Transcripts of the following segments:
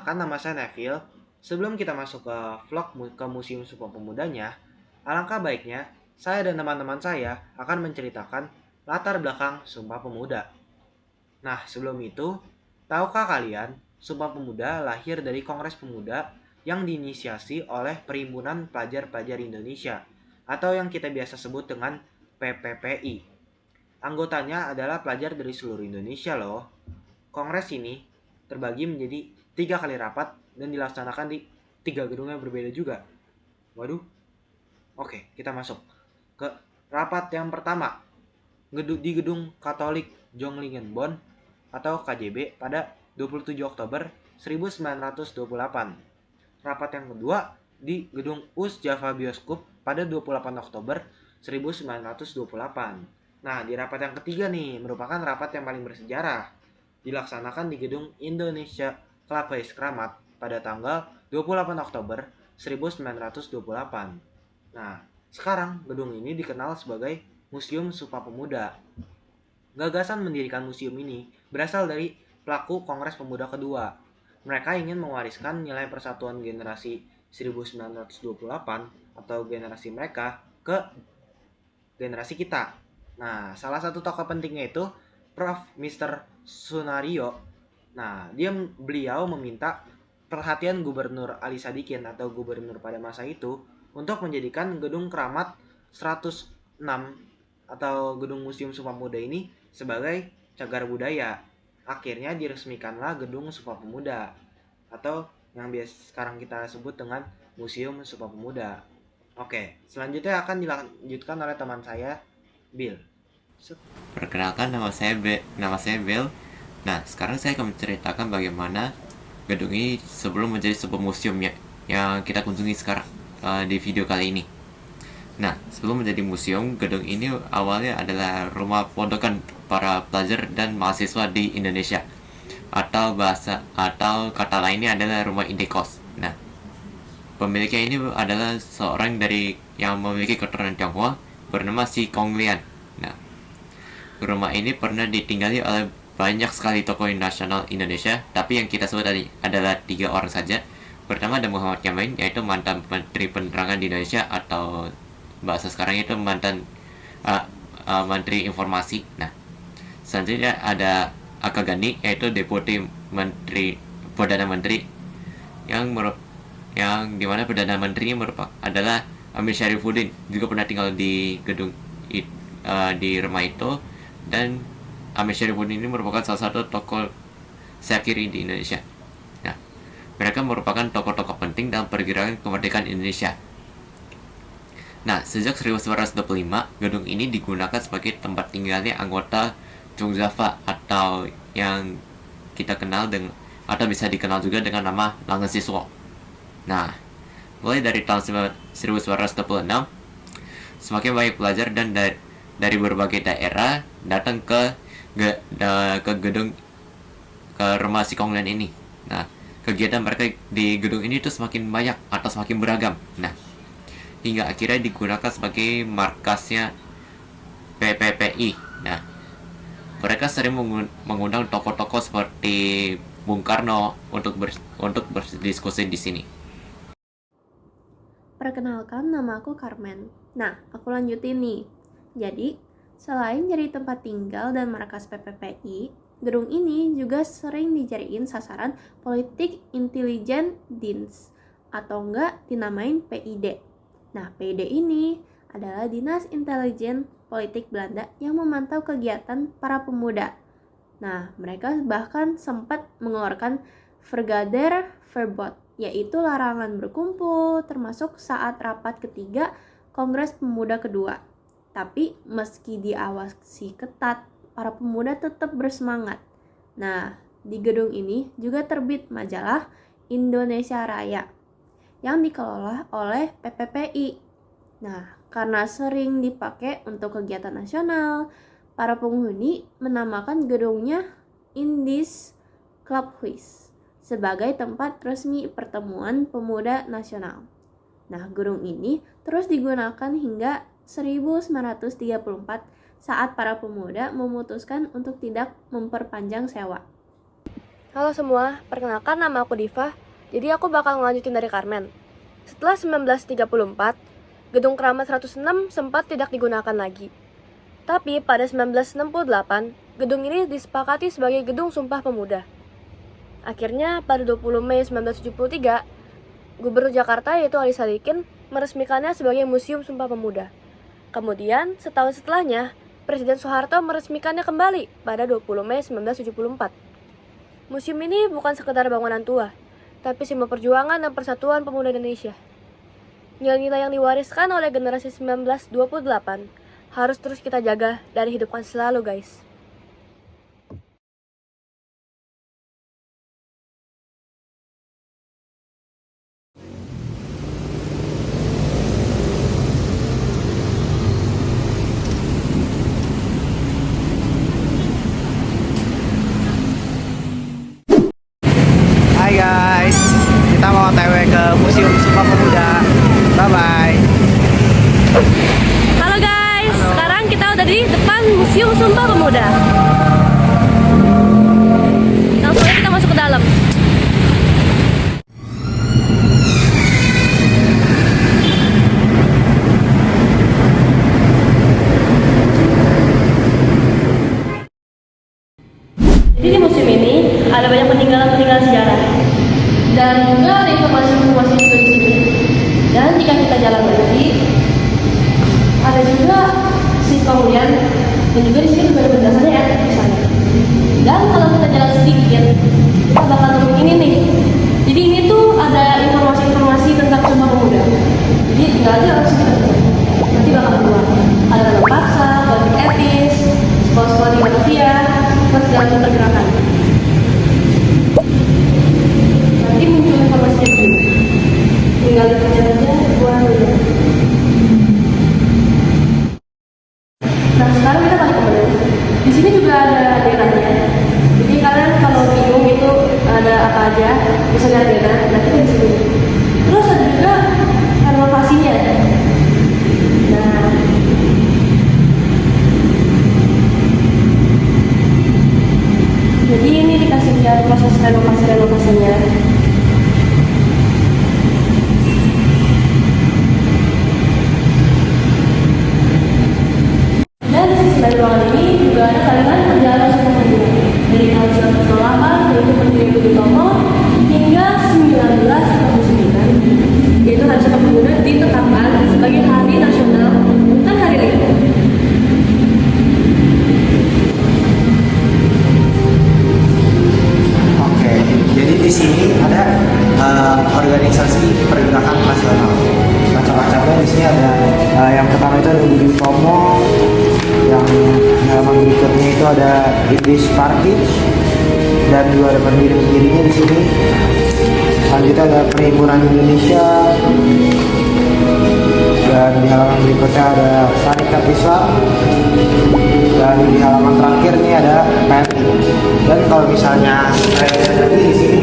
Perkenalkan, nama saya Neville. Sebelum kita masuk ke vlog ke Museum Sumpah Pemudanya, alangkah baiknya saya dan teman-teman saya akan menceritakan latar belakang Sumpah Pemuda. Nah, sebelum itu, tahukah kalian Sumpah Pemuda lahir dari Kongres Pemuda yang diinisiasi oleh Perhimpunan Pelajar-Pelajar Indonesia atau yang kita biasa sebut dengan PPPI. Anggotanya adalah pelajar dari seluruh Indonesia loh. Kongres ini terbagi menjadi 3 kali rapat dan dilaksanakan di 3 gedung yang berbeda juga. Waduh, oke, kita masuk ke rapat yang pertama di Gedung Katolik Jonglingenbon atau KJB pada 27 Oktober 1928. Rapat yang kedua di Gedung US Java Bioskop pada 28 Oktober 1928. Nah, di rapat yang ketiga nih, merupakan rapat yang paling bersejarah, dilaksanakan di Gedung Indonesia Clubhouse Kramat pada tanggal 28 Oktober 1928. Nah, sekarang gedung ini dikenal sebagai Museum Sumpah Pemuda. Gagasan mendirikan museum ini berasal dari pelaku Kongres Pemuda kedua. Mereka ingin mewariskan nilai persatuan generasi 1928 atau generasi mereka ke generasi kita. Nah, salah satu tokoh pentingnya itu Prof. Mr. Sunario. Nah, beliau meminta perhatian Gubernur Ali Sadikin atau gubernur pada masa itu untuk menjadikan Gedung Keramat 106 atau Gedung Museum Sumpah Pemuda ini sebagai cagar budaya. Akhirnya diresmikanlah Gedung Sumpah Pemuda atau yang biasa sekarang kita sebut dengan Museum Sumpah Pemuda. Oke, selanjutnya akan dilanjutkan oleh teman saya, Bill. Perkenalkan, nama saya Bel. Nah, sekarang saya akan menceritakan bagaimana gedung ini sebelum menjadi sebuah museum yang kita kunjungi sekarang di video kali ini. Nah, sebelum menjadi museum, gedung ini awalnya adalah rumah pondokan para pelajar dan mahasiswa di Indonesia, atau kata lainnya adalah rumah indekos. Nah, pemiliknya ini adalah seorang dari yang memiliki keturunan Tionghoa bernama Si Konglian. Nah, rumah ini pernah ditinggali oleh banyak sekali tokoh nasional Indonesia, tapi yang kita sebut tadi adalah 3 orang saja. Pertama ada Muhammad Yamin, yaitu mantan Menteri Penerangan di Indonesia, atau bahasa sekarang itu mantan Menteri Informasi. Nah, selanjutnya ada Aka Gani, yaitu Deputi Perdana Menteri, yang dimana Perdana Menteri adalah Amir Syarifuddin, juga pernah tinggal di di rumah itu. Dan Amir Syarifuddin ini merupakan salah satu tokoh sayap kiri di Indonesia. Nah, mereka merupakan tokoh-tokoh penting dalam pergerakan kemerdekaan Indonesia. Nah, sejak 1925, gedung ini digunakan sebagai tempat tinggalnya anggota Chung Java, atau yang kita kenal dengan, atau bisa dikenal juga dengan nama Langen Siswo. Nah, mulai dari tahun 1926, semakin banyak pelajar dan dari berbagai daerah datang ke gedung, ke rumah Si Konglen ini. Nah, kegiatan mereka di gedung ini tuh semakin banyak atau semakin beragam. Nah, hingga akhirnya digunakan sebagai markasnya PPPI. Nah, mereka sering mengundang tokoh-tokoh seperti Bung Karno untuk berdiskusi di sini. Perkenalkan, nama aku Carmen. Nah, aku lanjutin nih. Jadi, selain jadi tempat tinggal dan markas PPPI, gedung ini juga sering dijadiin sasaran politik intelijen dienst, atau enggak dinamain PID. Nah, PID ini adalah Dinas Intelijen Politik Belanda yang memantau kegiatan para pemuda. Nah, mereka bahkan sempat mengeluarkan Vergader Verbod, yaitu larangan berkumpul, termasuk saat rapat ketiga Kongres Pemuda kedua. Tapi meski diawasi ketat, para pemuda tetap bersemangat. Nah, di gedung ini juga terbit majalah Indonesia Raya yang dikelola oleh PPPI. Nah, karena sering dipakai untuk kegiatan nasional, para penghuni menamakan gedungnya Indis Clubhouse sebagai tempat resmi pertemuan pemuda nasional. Nah, gedung ini terus digunakan hingga 1934 saat para pemuda memutuskan untuk tidak memperpanjang sewa. Halo semua, perkenalkan nama aku Diva. Jadi aku bakal ngelanjutin dari Carmen. Setelah 1934, Gedung Keramat 106 sempat tidak digunakan lagi. Tapi pada 1968, gedung ini disepakati sebagai Gedung Sumpah Pemuda. Akhirnya pada 20 Mei 1973, Gubernur Jakarta yaitu Ali Sadikin meresmikannya sebagai Museum Sumpah Pemuda. Kemudian, setahun setelahnya, Presiden Soeharto meresmikannya kembali pada 20 Mei 1974. Museum ini bukan sekedar bangunan tua, tapi simbol perjuangan dan persatuan pemuda Indonesia. Nilai-nilai yang diwariskan oleh generasi 1928 harus terus kita jaga dan hidupkan selalu, guys. Hai guys, kita mau OTW ke Museum Sumpah Pemuda. Bye-bye. Halo guys, sekarang kita udah di depan Museum Sumpah Pemuda. Langsung aja kita masuk ke dalam. Jadi di museum ini ada banyak peninggalan-peninggalan sejarah dan juga ada informasi-informasi juga di sini. Dan jika kita jalan lagi, ada juga si kemudian dan juga di sini juga ada penjelasannya ya di sana. Dan kalau kita jalan sedikit, kita bakal nemu ini nih. Jadi ini tuh ada informasi-informasi tentang Sumpah Pemuda. Jadi tinggal aja langsung kita baca. Nanti bakal keluar. Ada dalam paksa, politik etis, sekolah-sekolah di Batavia, plus jalan pergerakan. Nanti muncul informasinya begini. Tinggal dibaca aja, keluar aja. Nah sekarang kita balik ke mana? Di sini juga ada daerahnya. Jadi kalian kalau bingung itu ada apa aja, bisa lihat daerah. Nah kita di sini. Terus ada juga renovasinya. Nah, jadi ini dikasih lihat proses renovasinya. Dan di sisi lain ruangan ini juga ada kalian perjalanan Sumpah Pemuda dari tahun 1908 yaitu Pendiri Budi Utomo hingga 1949 yaitu Hari Sumpah Pemuda ditetapkan sebagai hari nasional bukan hari libur. Oke, jadi di sini ada organisasi pergerakan nasional. Macam-macamnya di sini ada yang pertama itu ada Budi Utomo, yang halaman berikutnya itu ada Idris Party dan juga ada pendiri-pendirinya di sini. Selanjutnya ada Perhimpunan Indonesia dan di halaman berikutnya ada Syarikat Islam dan di halaman terakhir ini ada PNI. Dan kalau misalnya saya lihat lagi di sini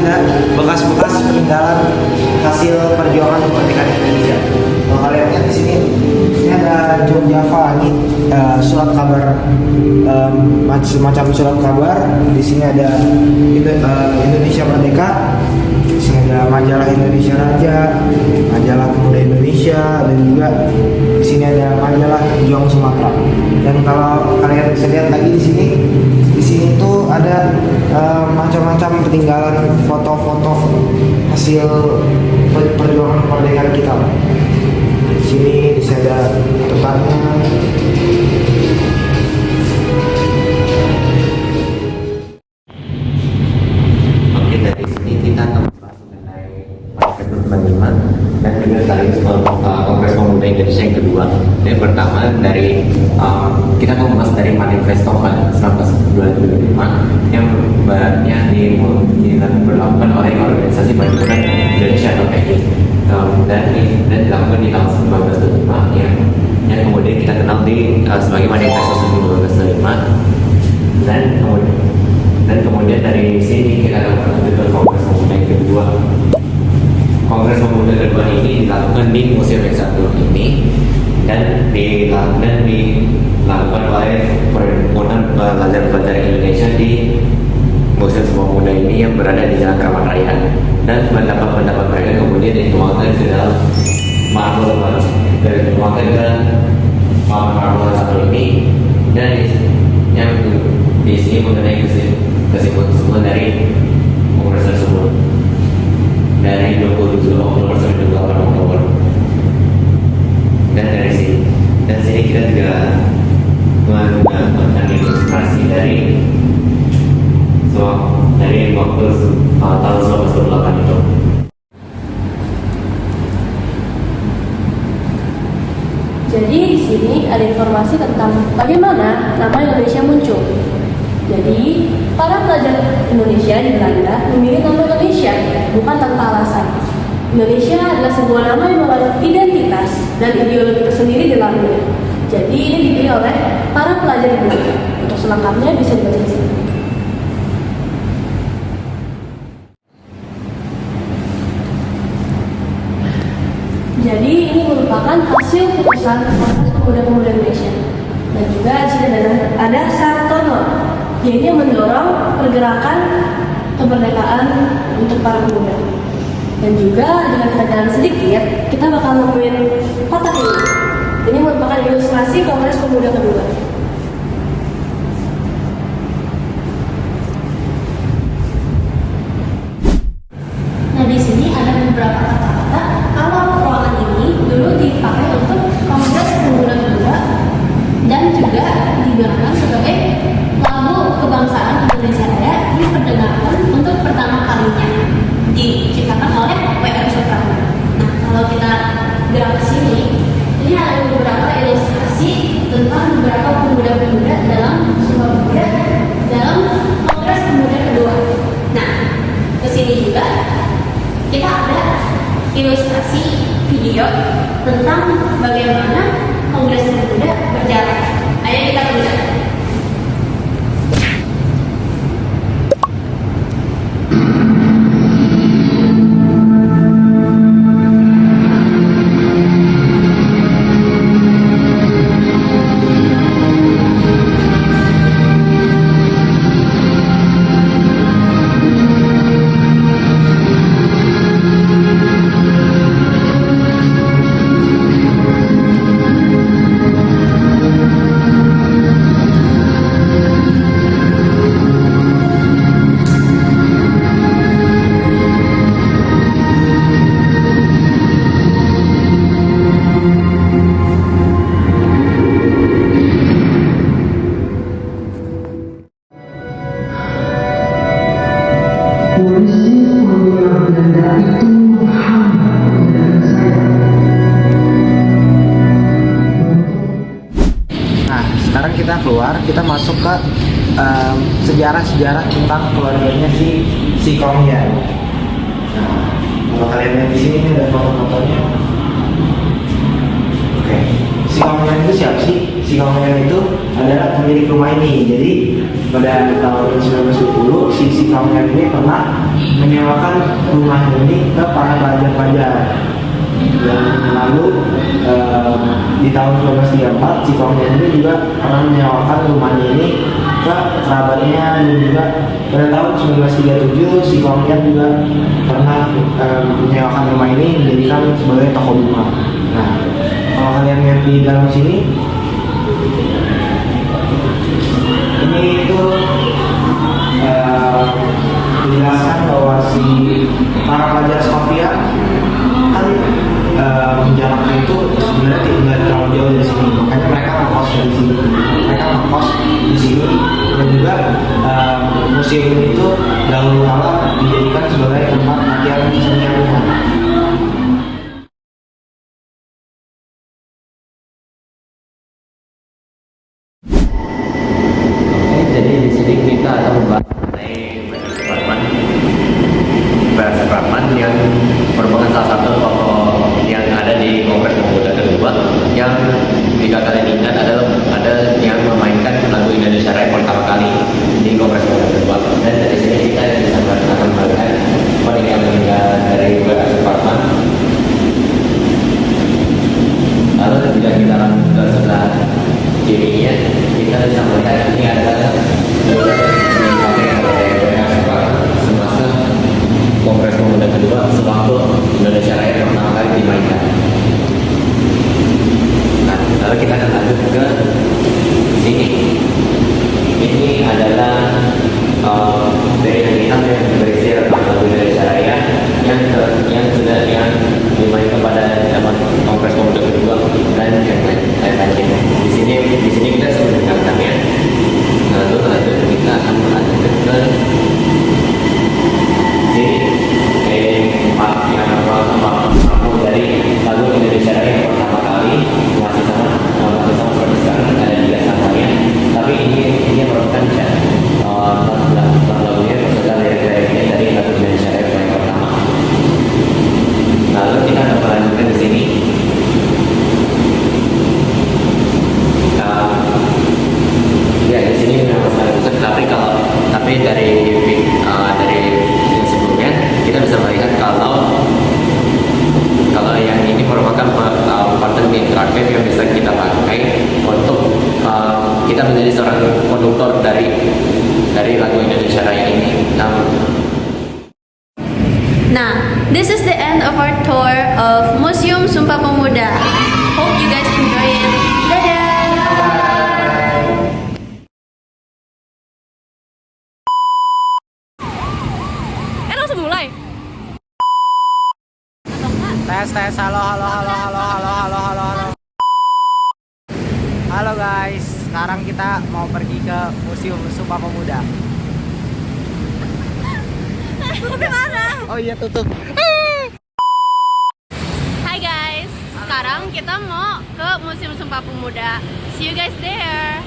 ada bekas-bekas peninggalan hasil perjuangan kemerdekaan Indonesia. Kalau kalian lihat di sini ada Java ini surat kabar macam surat kabar. Di sini ada Indonesia Merdeka. Di sini ada majalah Indonesia Raja, majalah Pemuda Indonesia, dan juga di sini ada majalah Juang Sumatera. Dan kalau kalian bisa lihat lagi di sini tuh ada macam-macam peninggalan foto-foto hasil perjuangan kemerdekaan kita. Di sini bisa ada tempatnya. Oke, dari sini kita akan membahas mengenai Manifesto 95 dan juga sekaligus Kongres Pemuda Indonesia yang kedua. Yang pertama dari kita akan membahas dari Manifesto pada 1925 yang baratnya dilakukan oleh organisasi perhimpunan Indonesia atau PKI dan dilakukan di tahun 1925 yang kemudian kita kenal sebagai Manifesto 1925 dan kemudian dari sini kita akan melanjut ke Kongres Pemuda yang kedua. Kongres Pemuda kedua ini dilakukan di museum yang satu ini dan dilakukan oleh Perhimpunan Pelajar-Pelajar Indonesia di Museum Sumpah Pemuda ini yang berada di Jalan Keramat Raya, dan pendapat-pendapat mereka kemudian dituangkan ke dalam marble dituangkan ke marble satu ini, dan yang di sini mengenai kesimpulan dari kongres tersebut dari 27 Oktober sampai 28 Oktober. Dan dari sini kita juga menggunakan ilustrasi dari waktu tahun 1928 itu. Jadi di sini ada informasi tentang bagaimana nama Indonesia muncul. Jadi para pelajar Indonesia di Belanda memilih nama Indonesia bukan tanpa alasan. Indonesia adalah sebuah nama yang mengandung identitas dan ideologi tersendiri di dalamnya. Jadi ini dipilih oleh para pelajar di Belanda. Untuk selengkapnya bisa dibaca di sini. Jadi ini merupakan hasil putusan Kongres Pemuda-Pemuda Indonesia. Dan juga di sini ada Sartono, yaitu mendorong pergerakan kemerdekaan untuk para pemuda. Dan juga jika kita jalan sedikit, kita bakal nemuin kotak ini. Ini merupakan ilustrasi Kongres Pemuda kedua. Nah di sini ada beberapa kata-kata kalau ruangan ini dulu dipakai untuk Kongres Pemuda kedua dan juga digunakan sebagai lagu kebangsaan Indonesia Raya diperdengarkan untuk pertama kalinya diciptakan oleh W.R. Supratman. Nah kalau kita gerak ke sini, ini ada beberapa ilustrasi tentang beberapa pemuda-pemuda dalam Sumpah Pemuda dalam Kongres Pemuda kedua. Nah kesini juga kita ada ilustrasi video tentang bagaimana Kongres Pemuda berjalan. Ayo kita lihat. Nah, sekarang kita keluar, kita masuk ke sejarah-sejarah tentang keluarganya si Kongyan. Nah, kalau kalian lihat di sini ini ada foto-fotonya. Oke, si Kongyan itu siapa sih? Si Kongyan itu adalah pemilik rumah ini. Jadi pada tahun 1920 si Kongyan ini pernah menyewakan rumah ini ke para pelajar-pelajar. Dan lalu di tahun 1934 si Kongyan ini juga pernah menyewakan rumahnya ini ke kerabatnya, dan juga pada tahun 1937 si Kongyan juga pernah menyewakan rumah ini menjadikan sebagai toko bunga. Nah, kalau kalian lihat di dalam sini, ini itu menjelaskan bahwa si para pelajar Sofia kan menjalankan itu sebenarnya tidak terlalu jauh dari sini, makanya mereka ngekos dari sini. Mereka ngekos di sini, dan juga museum ini itu dahulu kala dijadikan sebagai tempat latihan keseniannya. Jadi di sini kita akan membahas mengenai Supratman yang merupakan salah satu tokoh yang ada di Kongres Pemuda kedua, yang jika kalian ingat ada yang memainkan lagu Indonesia Raya pertama kali di Kongres Pemuda kedua. Dan dari sini kita bisa melihat peninggalan dari sudah dimainkan pada zaman Kongres Pemuda kedua dan yang lain-lainnya. Di sini kita sudah mendengarkannya. Lalu selanjutnya kita akan melanjutkan ke sini yang aku dari lagu Indonesia Raya yang pertama kali masih sama seperti sekarang ada di saya. Tapi ini merupakan lagunya maksudnya lirik-liriknya dari lagu Indonesia Raya yang pertama. Lalu kita akan melanjutkan ke sini. Ya di sini memang sangat besar, tapi dari yang sebelumnya kita bisa melihat kalau yang ini merupakan konten interaktif yang bisa kita pakai untuk kita menjadi seorang konduktor dari lagu Indonesia Raya ini. Nah, this is the end of our tour of Museum Sumpah Pemuda. Hope you guys enjoy it. Dadah! Langsung mulai. Tes, halo. Halo guys, sekarang kita mau pergi ke Museum Sumpah Pemuda. Tapi mana? Oh iya, tutup. Hai guys, sekarang kita mau ke Museum Sumpah Pemuda. See you guys there.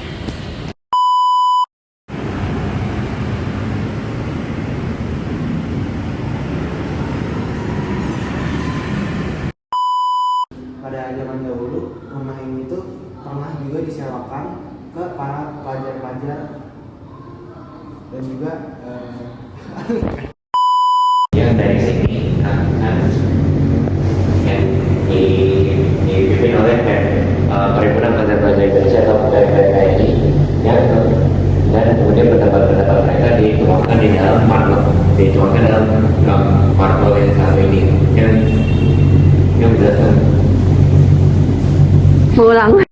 Pada zaman dahulu, rumah ini tuh pernah juga disewakan ke para pelajar-pelajar dan juga Yang dari sini akan yang dipimpin oleh Perhimpunan Pelajar-Pelajar Indonesia atau PPPI dan kemudian pendapat-pendapat mereka dituangkan di dalam marble yang satu ini yang menjelaskan. Ulang.